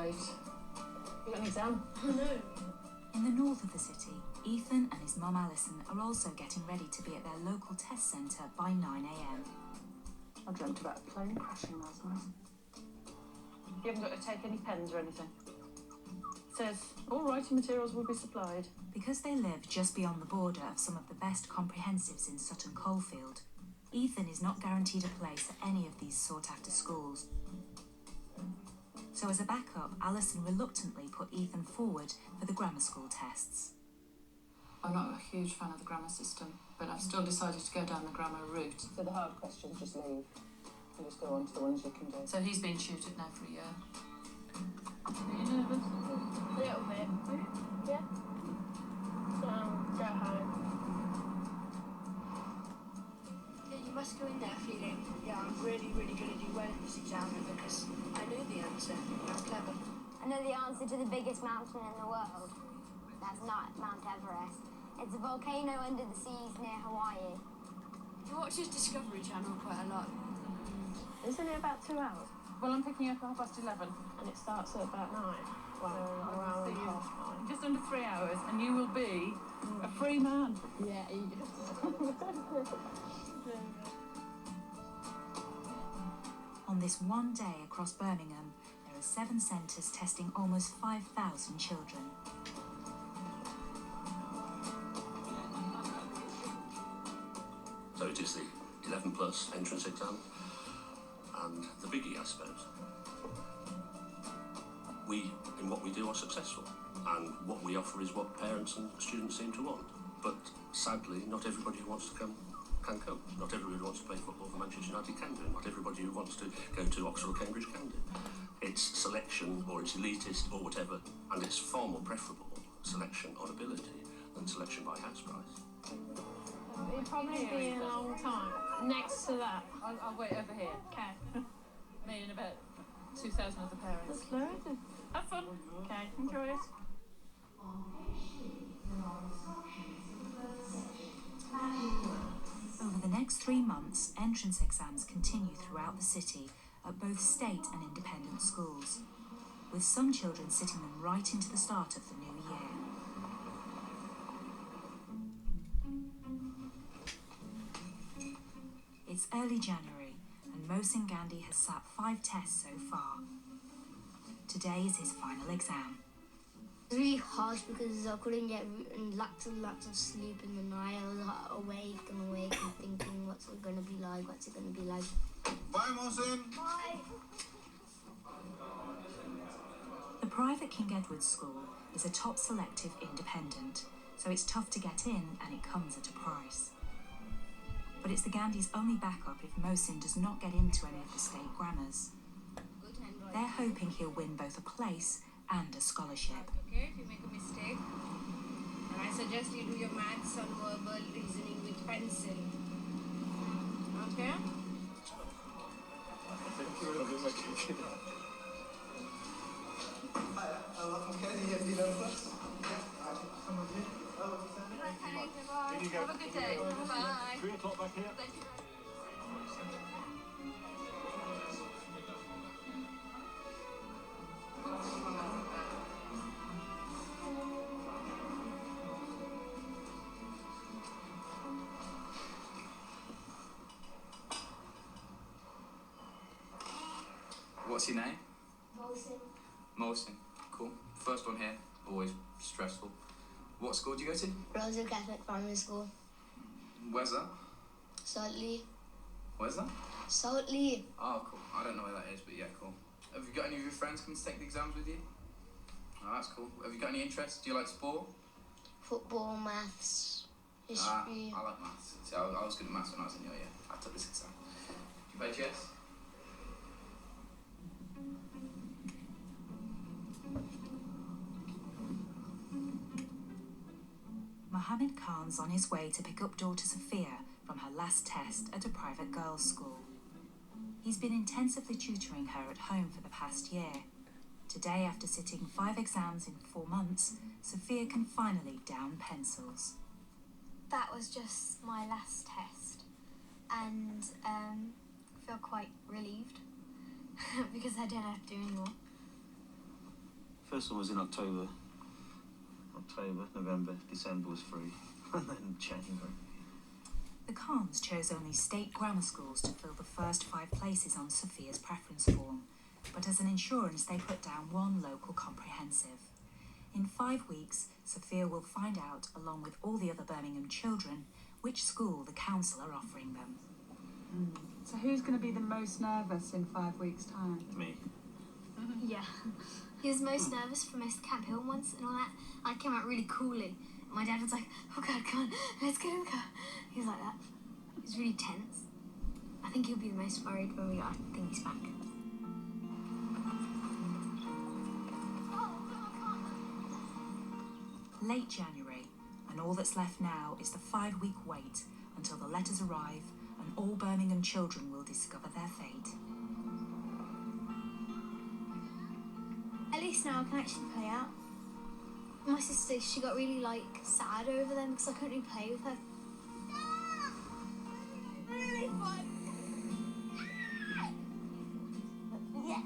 late. You got an exam? I know. In the north of the city, Ethan and his mum Alison are also getting ready to be at their local test centre by 9 a.m. I dreamt about a plane crashing last night. You haven't got to take any pens or anything. It says all writing materials will be supplied. Because they live just beyond the border of some of the best comprehensives in Sutton Coldfield, Ethan is not guaranteed a place at any of these sought-after schools. So as a backup, Alison reluctantly put Ethan forward for the grammar school tests. I'm not a huge fan of the grammar system, but I've still decided to go down the grammar route. So the hard questions just leave and just go on to the ones you can do. So he's been tutored now for a year. Are you nervous? A little bit. Yeah. Go home. Yeah, you must go in there feeling, yeah, I'm really, really going to do well in this exam because I know the answer. I'm clever. I know the answer to the biggest mountain in the world. That's not Mount Everest. It's a volcano under the seas near Hawaii. He watches Discovery Channel quite a lot. Isn't it about 2 hours? Well, I'm picking up at 11:30. And it starts at about 9. Well, around half 9. Just under 3 hours, and you will be a free man. Yeah, On this one day across Birmingham, there are 7 centres testing almost 5,000 children. So it is the 11 plus entrance exam, and the biggie, I suppose. We, in what we do, are successful, and what we offer is what parents and students seem to want. But sadly, not everybody who wants to come can come. Not everybody who wants to play football for Manchester United can do. Not everybody who wants to go to Oxford or Cambridge can do. It's selection, or it's elitist, or whatever, and it's far more preferable selection on ability than selection by house price. It'll probably be a long time. Next to that. I'll wait over here. Okay. Me and about 2,000 other parents. That's loads. Have fun. Okay, enjoy it. Over the next 3 months, entrance exams continue throughout the city at both state and independent schools, with some children sitting them right into the start of the new year. It's early January, and Mohsin Gandhi has sat 5 tests so far. Today is his final exam. It's really harsh because I couldn't get lots and lots of sleep in the night. I was awake and thinking, what's it going to be like, what's it going to be like. Bye, Mohsin. Bye. The private King Edward's School is a top selective independent, so it's tough to get in and it comes at a price. But it's the Gandhi's only backup if Mohsin does not get into any of the state grammars. They're hoping he'll win both a place and a scholarship. Okay, if you make a mistake. And I suggest you do your maths and verbal reasoning with pencil. Okay? Have a good day. Bye. 3 o'clock back here. Thank you. What's your name? Mohsin. Mohsin. Cool. First one here. Always stressful. What school do you go to? Rosa Catholic Primary School. Where's that? Saltley. Where's that? Saltley. Oh, cool. I don't know where that is, but yeah, cool. Have you got any of your friends coming to take the exams with you? Oh, that's cool. Have you got any interests? Do you like sport? Football, maths, history. I like maths. See, I was good at maths when I was in your year. I took this exam. Do you play chess? Mohammed Khan's on his way to pick up daughter Sophia from her last test at a private girls' school. He's been intensively tutoring her at home for the past year. Today, after sitting 5 exams in 4 months, Sophia can finally down pencils. That was just my last test, and I feel quite relieved because I don't have to do anymore. First one was in October. November, December was free, and then January. The Calms chose only state grammar schools to fill the first 5 places on Sophia's preference form, but as an insurance they put down one local comprehensive. In 5 weeks, Sophia will find out, along with all the other Birmingham children, which school the council are offering them. So who's going to be the most nervous in 5 weeks' time? Me. Yeah. He was most nervous for most Camp Hill once and all that. I came out really coolly. My dad was like, oh God, come on, let's go. He was like that. It was really tense. I think he'll be the most worried when we got things back. Late January, and all that's left now is the 5-week wait until the letters arrive and all Birmingham children will discover their fate. At least now I can actually play out. My sister, she got really sad over them because I couldn't really play with her. Really fun. Yes.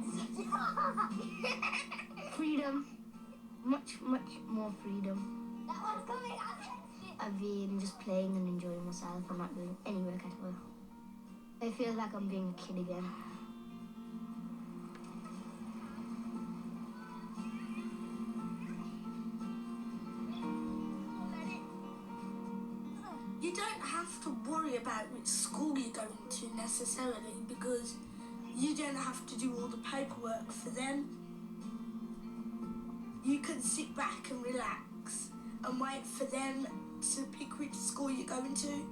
Freedom. Much more freedom. That one's coming. I've been just playing and enjoying myself. I'm not doing any work at all. It feels like I'm being a kid again. You don't have to worry about which school you're going to necessarily, because you don't have to do all the paperwork for them. You can sit back and relax and wait for them to pick which school you're going to.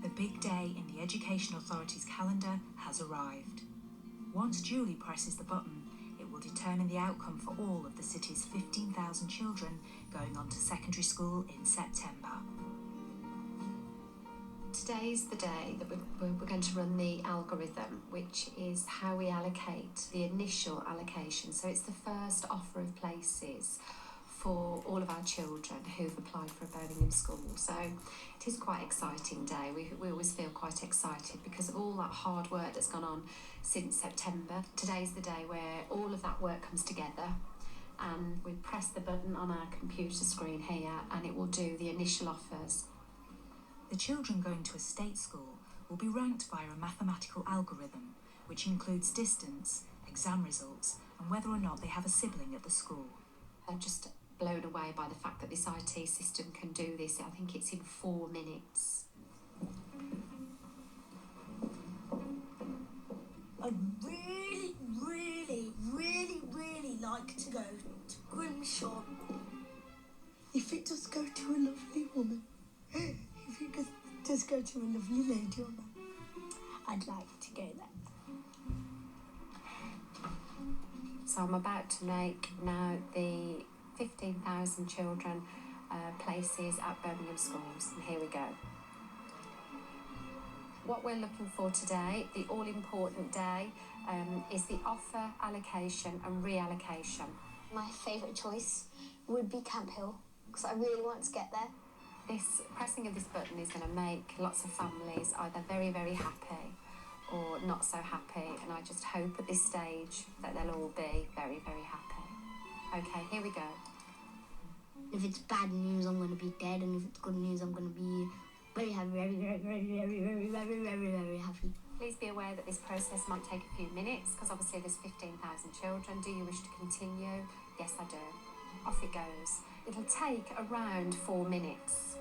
The big day in the Education Authority's calendar has arrived. Once Julie presses the button, it will determine the outcome for all of the city's 15,000 children going on to secondary school in September. Today's the day that we're going to run the algorithm, which is how we allocate the initial allocation. So it's the first offer of places for all of our children who've applied for a Birmingham school. So it is quite an exciting day. We always feel quite excited because of all that hard work that's gone on since September. Today's the day where all of that work comes together, and we press the button on our computer screen here and it will do the initial offers. The children going to a state school will be ranked via a mathematical algorithm, which includes distance, exam results, and whether or not they have a sibling at the school. I'm just blown away by the fact that this IT system can do this. I think it's in 4 minutes. I'd really like to go to Grimshaw. If it does go to a lovely woman, if it does go to a lovely lady or not, I'd like to go there. So I'm about to make now the 15,000 children places at Birmingham schools, and here we go. What we're looking for today, the all-important day, is the offer, allocation and reallocation. My favourite choice would be Camp Hill, because I really want to get there. This pressing of this button is going to make lots of families either very, very happy or not so happy, and I just hope at this stage that they'll all be very, very happy. Okay, here we go. If it's bad news, I'm going to be dead, and if it's good news, I'm going to be very happy, very happy. Please be aware that this process might take a few minutes, because obviously there's 15,000 children. Do you wish to continue? Yes, I do. Off it goes. It'll take around 4 minutes.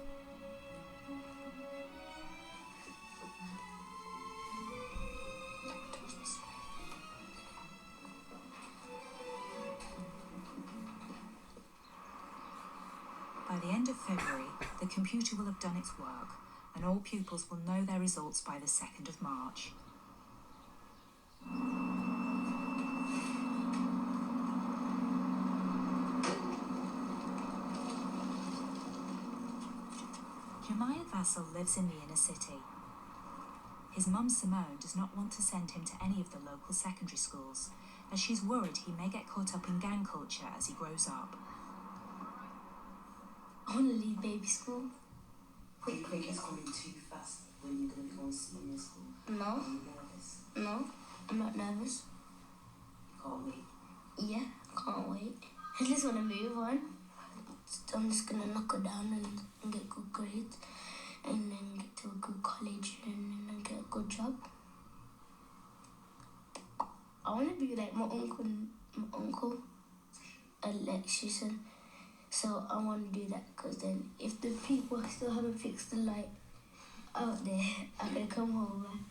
By the end of February, the computer will have done its work, and all pupils will know their results by the 2nd of March. Jemiah Vassell lives in the inner city. His mum Simone does not want to send him to any of the local secondary schools, as she's worried he may get caught up in gang culture as he grows up. I want to leave baby school. Do you think it's going too fast when you're going to go and senior school? No. Are you nervous? No. I'm not nervous. Can't wait. Yeah, can't wait. I just want to move on. I'm just going to knock it down and get good grades and then get to a good college and then get a good job. I want to be like my uncle, an electrician. So I want to do that because then if the people still haven't fixed the light out there, I can come home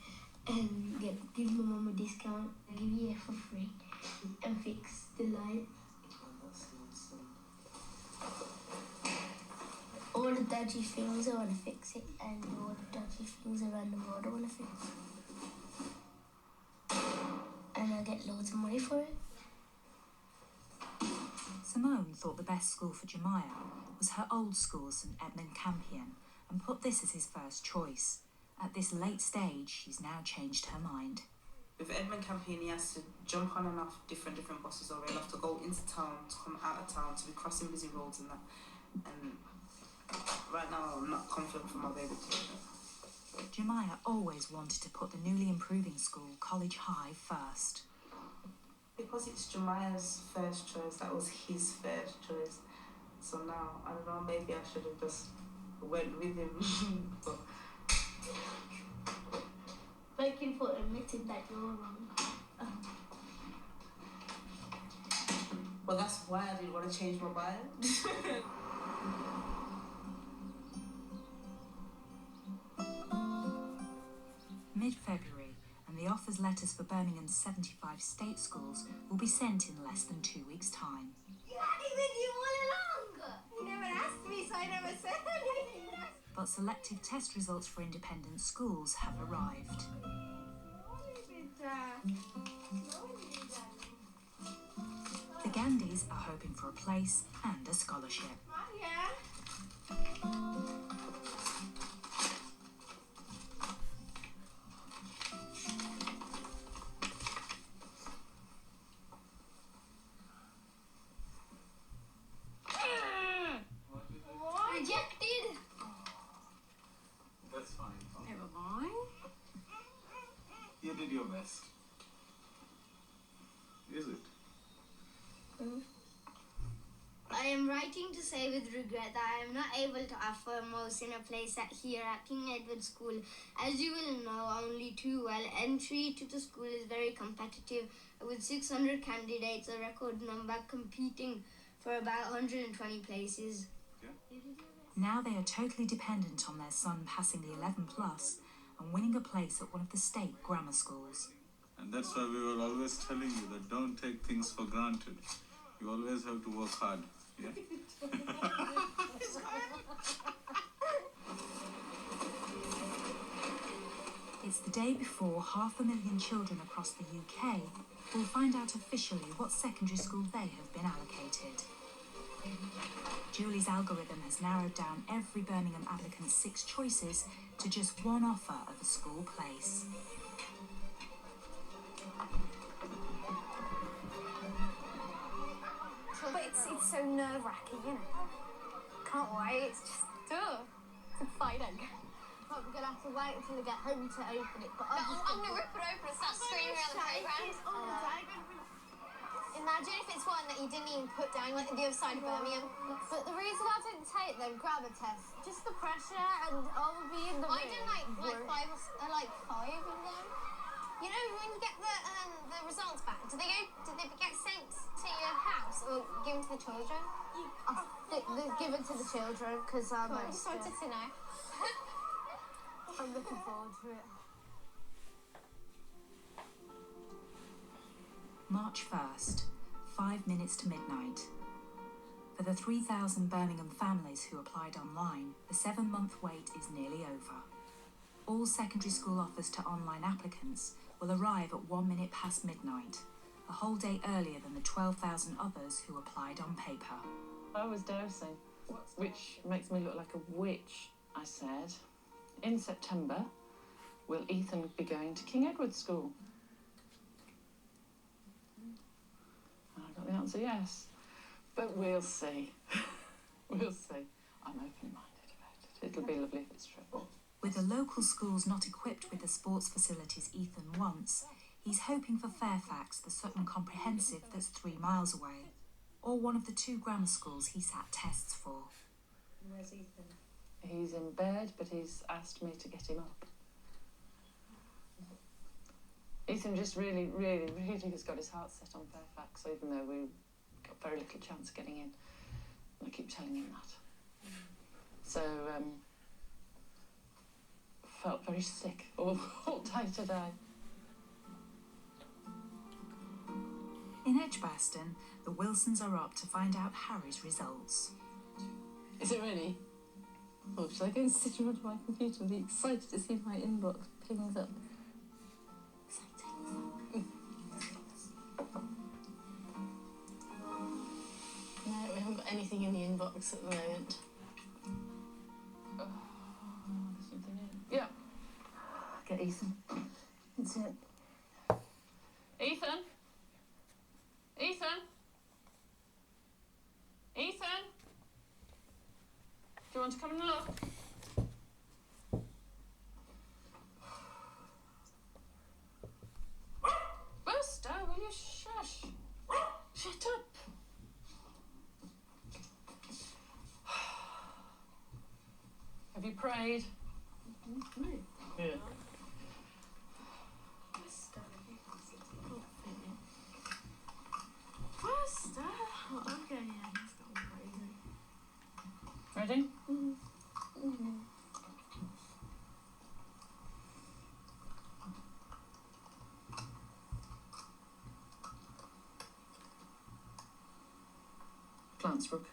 and give my mum a discount, give you it for free and fix the light. All the dodgy things, I want to fix it, and all the dodgy things around the world, I want to fix. And I get loads of money for it. Simone thought the best school for Jemiah was her old school, St Edmund Campion, and put this as his first choice. At this late stage, she's now changed her mind. With Edmund Campion, he has to jump on and off different buses, or he'll have to go into town, to come out of town, to be crossing busy roads and that. And right now, I'm not confident for my baby to do that. Jemiah always wanted to put the newly improving school, College High, first. Because it's Jemiah's first choice, that was his first choice. So now, I don't know, maybe I should have just went with him. But Thank you for admitting that you're wrong. Well, that's why I didn't want to change my mind. Mid-February, and the offers letters for Birmingham's 75 state schools will be sent in less than 2 weeks' time. You had it with you all along. You never asked me, so I never said anything. But selective test results for independent schools have arrived. The Gandhis are hoping for a place and a scholarship. Rejected. That's fine. Never mind. You did your best. Is it? I am writing to say with regret that I am not able to offer most in a place here at King Edward School. As you will know only too well, entry to the school is very competitive, with 600 candidates, a record number, competing for about 120 places. Now they are totally dependent on their son passing the 11 plus and winning a place at one of the state grammar schools. And that's why we were always telling you that don't take things for granted. You always have to work hard. Yeah? It's the day before 500,000 children across the UK will find out officially what secondary school they have been allocated. Julie's algorithm has narrowed down every Birmingham applicant's 6 choices to just one offer of a school place. But it's so nerve-wracking, you know. Can't wait. It's just it's exciting. But we're gonna have to wait until we get home to open it. But I'm gonna rip it open and start screaming around the playground. Imagine if it's one that you didn't even put down, like the other side of Birmingham. But the reason I didn't take them grammar tests, just the pressure, and I'll be in the room. I did like five of them. You know, when you get the results back, did they get sent to your house or given to the children? They're given to the children because I'm I just wanted to know. I'm looking forward to it. March 1st, 5 minutes to midnight. For the 3,000 Birmingham families who applied online, the 7-month wait is nearly over. All secondary school offers to online applicants will arrive at 1 minute past midnight, a whole day earlier than the 12,000 others who applied on paper. I was dosing, which makes me look like a witch, I said. In September, will Ethan be going to King Edward School? And I got the answer yes. But we'll see. We'll see. I'm open-minded about it. It'll be lovely if it's true. With the local schools not equipped with the sports facilities Ethan wants, He's hoping for Fairfax, the Sutton Comprehensive that's 3 miles away, or one of the 2 grammar schools he sat tests for. Where's Ethan? He's in bed, but he's asked me to get him up. Ethan just really has got his heart set on Fairfax, even though we've got very little chance of getting in. I keep telling him that. So, felt very sick all day today. In Edgbaston, the Wilsons are up to find out Harry's results. Is it really? Or should I go and sit in front of my computer and be excited to see my inbox pings up? No, we haven't got anything in the inbox at the moment. Oh, there's something in. Yeah. Get Ethan. That's it. Ethan? Ethan? Ethan? Do you want to come and look? Buster, will you shush? Shut up. Have you prayed? Yeah. Buster? Oh, okay, yeah, that's not crazy. Ready? Clansbrook.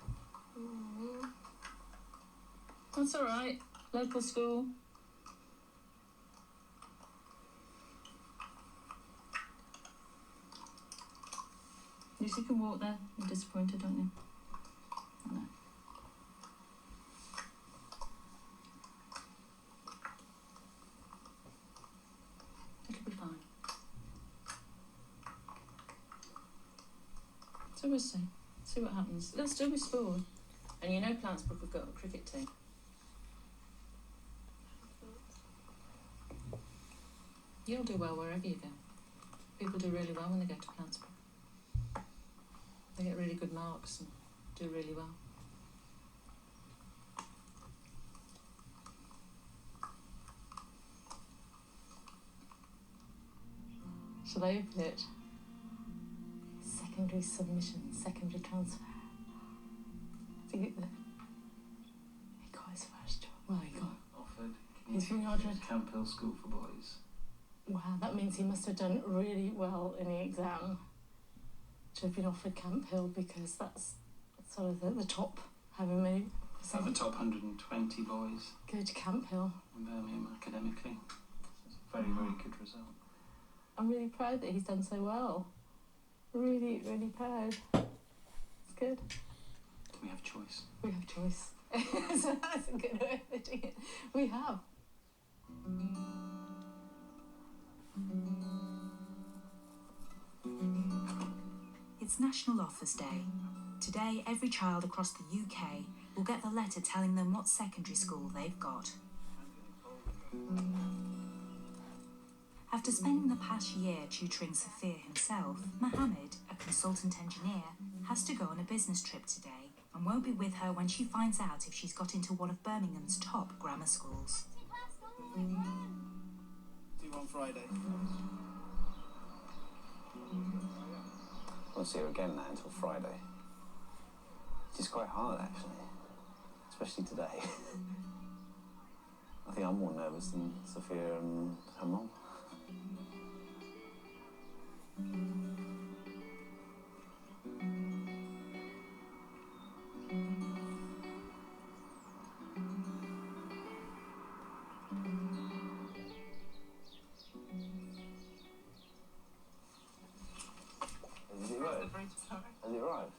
That's all right. Local school. At least you can walk there. You're disappointed, aren't you? I know. It'll be fine. So we'll see. See what happens. They'll still be spoiled. And you know Plantsbrook have got a cricket team. You'll do well wherever you go. People do really well when they go to Plantsbrook. They get really good marks and do really well. Shall I open it? Secondary submission, secondary transfer. He got his first job. Well, he got offered. He's been offered Camp Hill School for Boys. Wow, that means he must have done really well in the exam to have been offered Camp Hill, because that's sort of the top, however many Have the top 120 boys go to Camp Hill. in Birmingham academically. It's a very, very good result. I'm really proud that he's done so well. Really, really proud. It's good. We have choice. We have choice. So that's a good way of putting it. We have. It's National Offers Day. Today, every child across the UK will get the letter telling them what secondary school they've got. After spending the past year tutoring Sophia himself, Mohammed, a consultant engineer, has to go on a business trip today and won't be with her when she finds out if she's got into one of Birmingham's top grammar schools. Due on Friday. Won't see her again now until Friday. Which is quite hard, actually. Especially today. I think I'm more nervous than Sophia and her mum. Has it arrived? Has it arrived?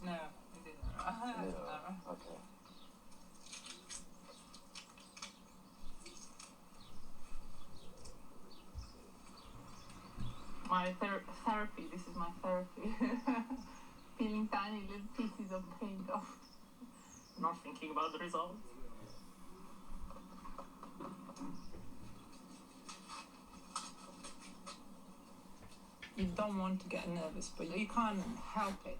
No, it didn't arrive. Okay. My therapy, this is my therapy. Feeling tiny little pieces of paint off. Not thinking about the results. You don't want to get nervous, but you can't help it.